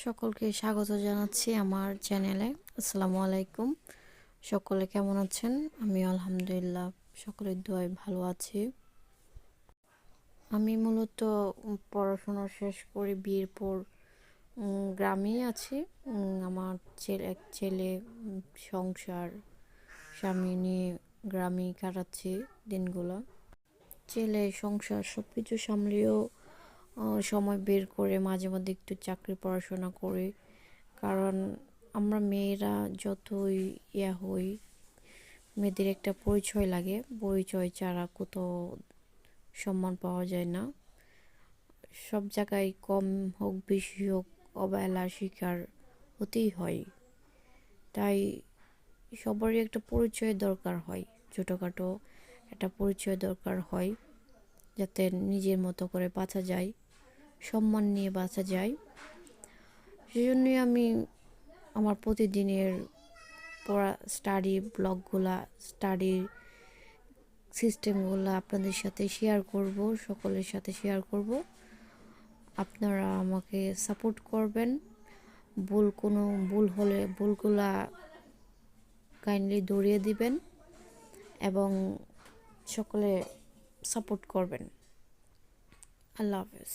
সকলকে স্বাগত জানাচ্ছি আমার চ্যানেলে। আসসালামু আলাইকুম। সকলে কেমন আছেন? আমি আলহামদুলিল্লাহ সকলের দোয়ায় ভালো আছি। আমি মূলত পড়াশোনা শেষ করে বিয়ের পর গ্রামেই আছি। আমার এক ছেলে, সংসার, স্বামী নিয়ে গ্রামেই কাটাচ্ছি দিনগুলো। ছেলে, সংসার সব কিছু সামলেও সময় বের করে মাঝে মধ্যে একটু চাকরি পড়াশোনা করি। কারণ আমরা মেয়েরা যতই হই, মেয়েদের একটা পরিচয় লাগে। পরিচয় ছাড়া কোথাও সম্মান পাওয়া যায় না। সব জায়গায় কম হোক বেশি হোক অবহেলার শিকার হতেই হয়। তাই সবারই একটা পরিচয় দরকার হয়, ছোটোখাটো একটা পরিচয় দরকার হয়, যাতে নিজের মতো করে বাঁচা যায়, সম্মান নিয়ে বাঁচা যায়। সেজন্যই আমি আমার প্রতিদিনের স্টাডির সিস্টেমগুলো আপনাদের সাথে শেয়ার করব, সকলের সাথে শেয়ার করব। আপনারা আমাকে সাপোর্ট করবেন। কোনো ভুল হলে ভুলগুলা কাইন্ডলি ধরিয়ে দিবেন এবং সকলে সাপোর্ট করবেন। আল্লাহ হাফেজ।